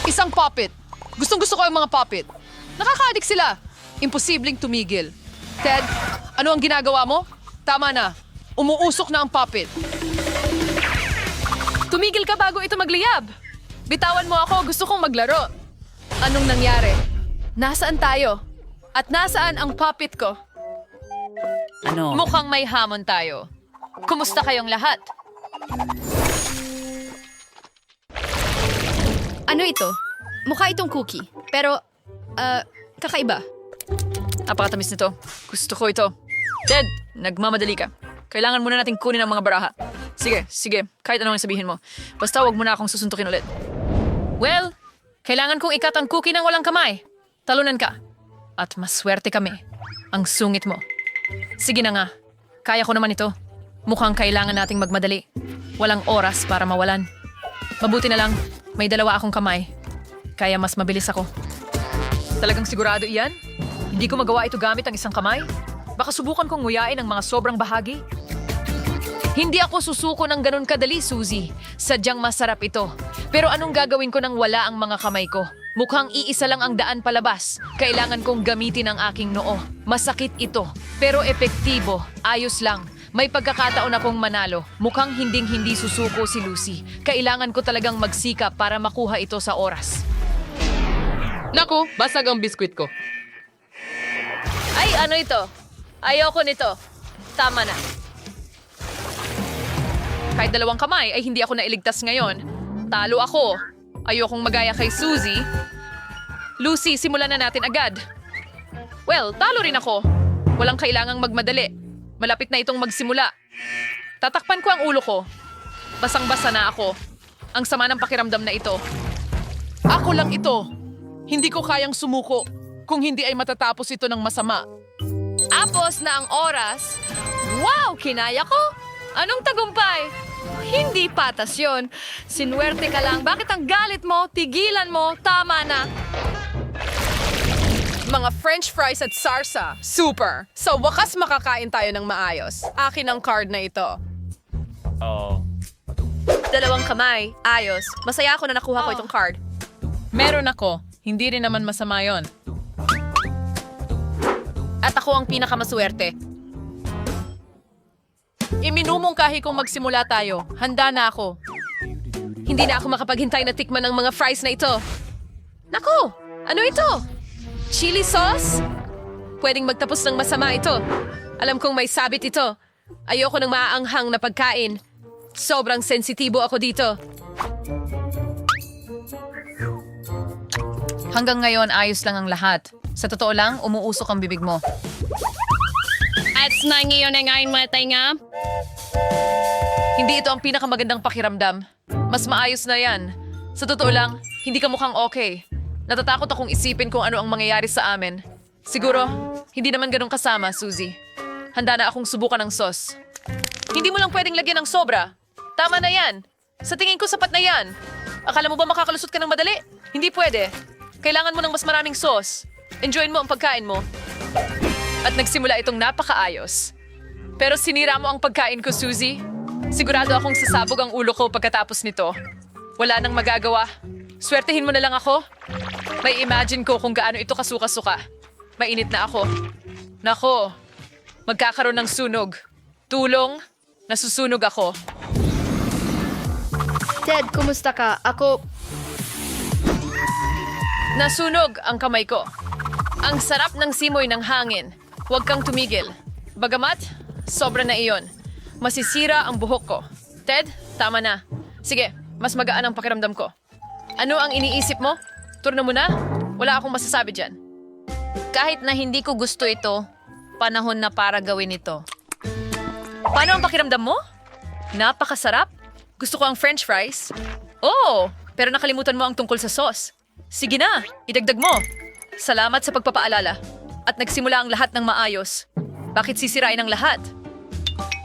Isang puppet. Gustong-gusto ko yung mga puppet. Nakaka-addict sila. Imposibleng tumigil. Ted, ano ang ginagawa mo? Tama na. Umuusok na ang puppet. Tumigil ka bago ito magliyab. Bitawan mo ako, gusto kong maglaro. Anong nangyari? Nasaan tayo? At nasaan ang puppet ko? Ano? Mukhang may hamon tayo. Kumusta kayong lahat? Ano ito? Mukha itong cookie. Pero, kakaiba. Napakatamis nito. Gusto ko ito. Ted, nagmamadali ka. Kailangan muna nating kunin ang mga baraha. Sige. Kahit ano ang sabihin mo. Basta wag mo na akong susuntukin ulit. Well, kailangan kong ikat ang cookie ng walang kamay. Talunan ka. At maswerte kami. Ang sungit mo. Sige na nga. Kaya ko naman ito. Mukhang kailangan nating magmadali. Walang oras para mawalan. Mabuti na lang, may dalawa akong kamay. Kaya mas mabilis ako. Talagang sigurado iyan? Hindi ko magawa ito gamit ang isang kamay? Baka subukan kong nguyain ang mga sobrang bahagi. Hindi ako susuko ng ganun kadali, Suzy. Sadyang masarap ito. Pero anong gagawin ko nang wala ang mga kamay ko? Mukhang iisa lang ang daan palabas. Kailangan kong gamitin ang aking noo. Masakit ito, pero epektibo. Ayos lang. May pagkakataon akong manalo. Mukhang hinding-hindi susuko si Lucy. Kailangan ko talagang magsikap para makuha ito sa oras. Naku, basag ang biskwit ko. Ay, ano ito? Ayoko nito. Tama na. Kahit dalawang kamay ay hindi ako nailigtas ngayon. Talo ako. Ayokong magaya kay Suzy. Lucy, simulan na natin agad. Well, talo rin ako. Walang kailangang magmadali. Malapit na itong magsimula. Tatakpan ko ang ulo ko. Basang-basa na ako. Ang sama ng pakiramdam na ito. Ako lang ito. Hindi ko kayang sumuko kung hindi ay matatapos ito ng masama. Apos na ang oras. Wow, kinaya ko. Anong tagumpay? Hindi patas yun. Sinwerte ka lang. Bakit ang galit mo? Tigilan mo. Tama na. Mga french fries at sarsa. Super! Sa wakas makakain tayo ng maayos. Akin ang card na ito. Dalawang kamay. Ayos. Masaya ako na nakuha ko itong card. Meron ako. Hindi rin naman masama yon. At ako ang pinakamaswerte. Iminumungkahi kong magsimula tayo. Handa na ako. Hindi na ako makapaghintay na tikman ang mga fries na ito. Naku! Ano ito? Chili sauce? Pwedeng magtapos ng masama ito. Alam kong may sabit ito. Ayoko ng maaanghang na pagkain. Sobrang sensitibo ako dito. Hanggang ngayon, ayos lang ang lahat. Sa totoo lang, umuusok ang bibig mo. At na ngayon ang aking matay nga. Hindi ito ang pinakamagandang pakiramdam. Mas maayos na yan. Sa totoo lang, hindi ka mukhang okay. Natatakot akong isipin kung ano ang mangyayari sa amin. Siguro, hindi naman ganun kasama, Suzy. Handa na akong subukan ng sauce. Hindi mo lang pwedeng lagyan ng sobra. Tama na yan. Sa tingin ko, sapat na yan. Akala mo ba makakalusot ka ng madali? Hindi pwede. Kailangan mo ng mas maraming sauce. Enjoyin mo ang pagkain mo. At nagsimula itong napakaayos. Pero sinira mo ang pagkain ko, Suzy. Sigurado akong sasabog ang ulo ko pagkatapos nito. Wala nang magagawa. Swertehin mo na lang ako. May imagine ko kung gaano ito kasuka-suka. Mainit na ako. Nako, magkakaroon ng sunog. Tulong, nasusunog ako. Ted, kumusta ka? Nasunog ang kamay ko. Ang sarap ng simoy ng hangin. Huwag kang tumigil. Bagamat, sobra na iyon. Masisira ang buhok ko. Ted, tama na. Sige, mas magaan ang pakiramdam ko. Ano ang iniisip mo? Turno mo na? Wala akong masasabi dyan. Kahit na hindi ko gusto ito, panahon na para gawin ito. Paano ang pakiramdam mo? Napakasarap. Gusto ko ang french fries. Oh, pero nakalimutan mo ang tungkol sa sauce. Sige na, idagdag mo. Salamat sa pagpapaalala. At nagsimula ang lahat ng maayos. Bakit sisirain ang lahat?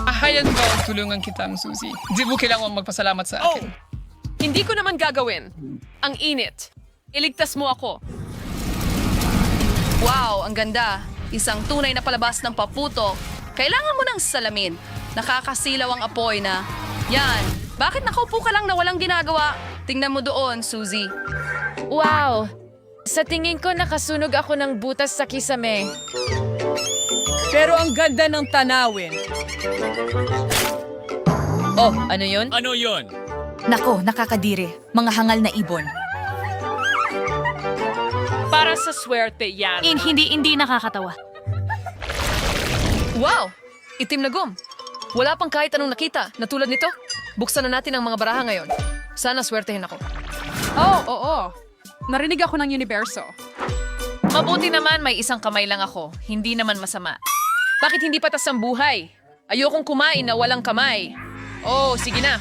Ahayan mo, tulungan kita, Suzy. Di mo kailangan magpasalamat sa akin. Hindi ko naman gagawin. Ang init. Iligtas mo ako. Wow, ang ganda. Isang tunay na palabas ng paputok. Kailangan mo ng salamin. Nakakasilaw ang apoy na, yan, Bakit nakaupo ka lang na walang ginagawa? Tingnan mo doon, Suzy. Wow! Sa tingin ko nakasunog ako ng butas sa kisame. Pero ang ganda ng tanawin. Oh, ano yun? Ano yon? Nako, nakakadiri. Mga hangal na ibon. Para sa swerte yan. Hindi nakakatawa. Wow! Itim na gum. Wala pang kahit anong nakita na tulad nito. Buksan na natin ang mga baraha ngayon. Sana swertehin ako. Oo. Narinig ako ng universo. Mabuti naman may isang kamay lang ako. Hindi naman masama. Bakit hindi patas ang buhay? Ayokong kumain na walang kamay. Oh, sige na.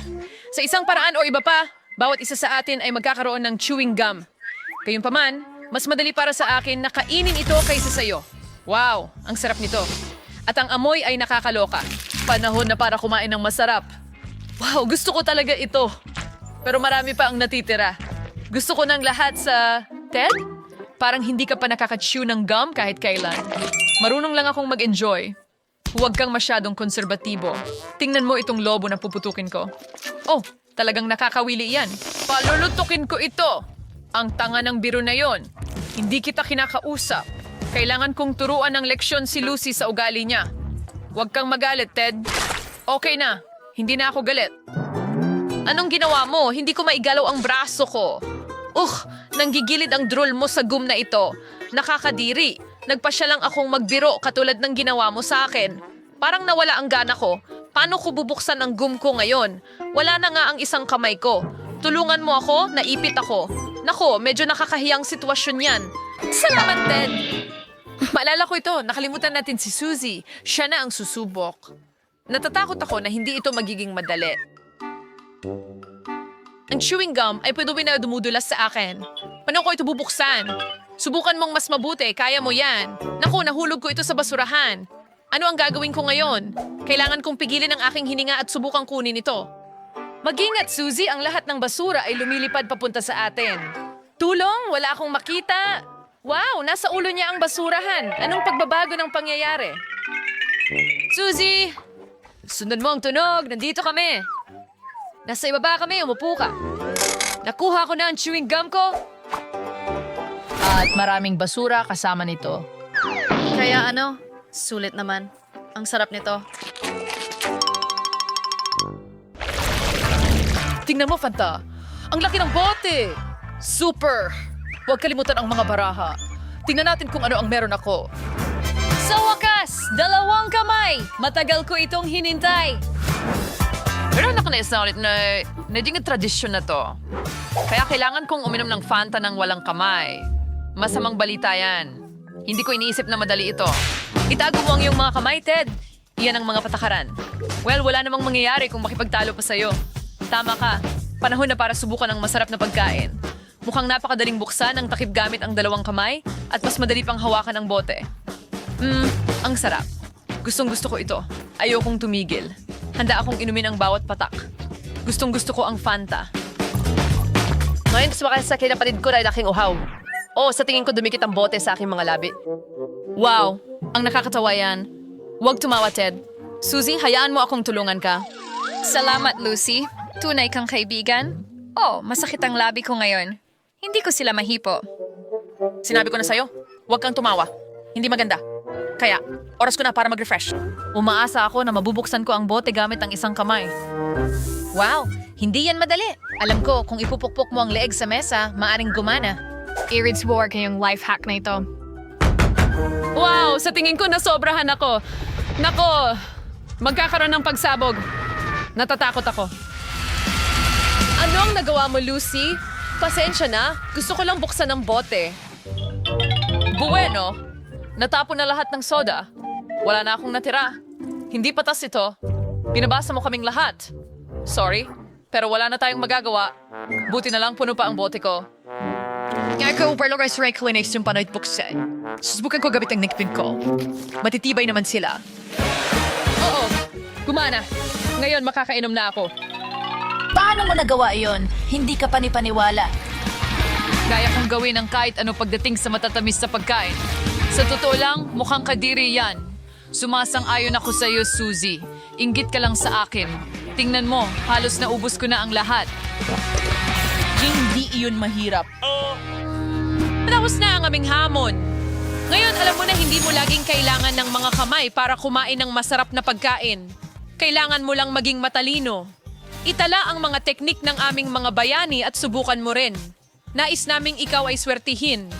Sa isang paraan o iba pa, bawat isa sa atin ay magkakaroon ng chewing gum. Gayunpaman, mas madali para sa akin na kainin ito kaysa sa'yo. Wow, ang sarap nito. At ang amoy ay nakakaloka. Panahon na para kumain ng masarap. Wow, gusto ko talaga ito. Pero marami pa ang natitira. Gusto ko ng lahat sa... Ted? Parang hindi ka pa nakaka-chew ng gum kahit kailan. Marunong lang akong mag-enjoy. Huwag kang masyadong konserbatibo. Tingnan mo itong lobo na puputukin ko. Oh, talagang nakakawili yan. Palulutukin ko ito. Ang tanga ng biro na yon. Hindi kita kinakausap. Kailangan kong turuan ng leksyon si Lucy sa ugali niya. Huwag kang magalit, Ted. Okay na. Hindi na ako galit. Anong ginawa mo? Hindi ko maigalaw ang braso ko. Nanggigilid ang drool mo sa gum na ito. Nakakadiri. Nagpasya lang akong magbiro katulad ng ginawa mo sa akin. Parang nawala ang gana ko. Paano ko bubuksan ang gum ko ngayon? Wala na nga ang isang kamay ko. Tulungan mo ako, naipit ako. Nako, medyo nakakahiyang sitwasyon yan. Salamat, Ted. Maalala ko ito, nakalimutan natin si Suzy. Siya na ang susubok. Natatakot ako na hindi ito magiging madali. Ang chewing gum ay pwede na dumudulas sa akin. Paano ko ito bubuksan? Subukan mong mas mabuti, kaya mo yan. Naku, nahulog ko ito sa basurahan. Ano ang gagawin ko ngayon? Kailangan kong pigilin ang aking hininga at subukang kunin ito. Mag-ingat, Suzy, ang lahat ng basura ay lumilipad papunta sa atin. Tulong, wala akong makita. Wow, nasa ulo niya ang basurahan. Anong pagbabago ng pangyayari? Suzy! Sundan mo ang tunog, nandito kami. Nasa ibaba kami, umupo ka. Nakuha ko na ang chewing gum ko. At maraming basura kasama nito. Kaya sulit naman. Ang sarap nito. Tingnan mo, Fanta. Ang laki ng bote. Super. Huwag kalimutan ang mga baraha. Tingnan natin kung ano ang meron ako. Sa wakas, 2 kamay! Matagal ko itong hinintay. Pero nakanais na ulit na naging tradisyon na to. Kaya kailangan kong uminom ng Fanta ng walang kamay. Masamang balita yan. Hindi ko iniisip na madali ito. Itago mo ang iyong mga kamay, Ted. Iyan ang mga patakaran. Well, wala namang mangyayari kung makipagtalo pa sa'yo. Tama ka. Panahon na para subukan ng masarap na pagkain. Mukhang napakadaling buksan ang takip gamit ang 2 kamay at mas madali pang hawakan ang bote. Ang sarap. Gustong-gusto ko ito. Ayokong tumigil. Handa akong inumin ang bawat patak. Gustong-gusto ko ang Fanta. Ngayon, sumakay sa kinapatid ko dahil aking uhaw. Sa tingin ko dumikit ang bote sa aking mga labi. Wow, ang nakakatawa yan. Huwag tumawa, Ted. Suzy, hayaan mo akong tulungan ka. Salamat, Lucy. Tunay kang kaibigan. Masakit ang labi ko ngayon. Hindi ko sila mahipo. Sinabi ko na sa'yo, huwag kang tumawa. Hindi maganda. Kaya, oras ko na para mag-refresh. Umaasa ako na mabubuksan ko ang bote gamit ang isang kamay. Wow, hindi yan madali. Alam ko, kung ipupukpok mo ang leeg sa mesa, maaring gumana. Irid's War kayong life hack na ito. Wow, sa tingin ko nasobrahan ako. Nako, magkakaroon ng pagsabog. Natatakot ako. Anong nagawa mo, Lucy? Pasensya na, gusto ko lang buksan ang bote. Bueno, natapon na lahat ng soda. Wala na akong natira. Hindi patas ito. Pinabasa mo kaming lahat. Sorry, pero wala na tayong magagawa. Buti na lang puno pa ang bote ko. Kaya ko upar lang sa reclination yung panoit buksan. Susubukan ko gamit ang nikpin ko. Matitibay naman sila. Oo, gumana. Ngayon makakainom na ako. Paano mo nagawa iyon? Hindi ka panipaniwala. Kaya kong gawin ang kahit ano pagdating sa matatamis sa pagkain. Sa totoo lang, mukhang kadiri yan. Sumasang-ayon ako sa iyo, Suzy. Inggit ka lang sa akin. Tingnan mo, halos naubos ko na ang lahat. Hindi iyon mahirap. Tapos na ang aming hamon. Ngayon, alam mo na hindi mo laging kailangan ng mga kamay para kumain ng masarap na pagkain. Kailangan mo lang maging matalino. Itala ang mga teknik ng aming mga bayani at subukan mo rin. Nais naming ikaw ay swertihin.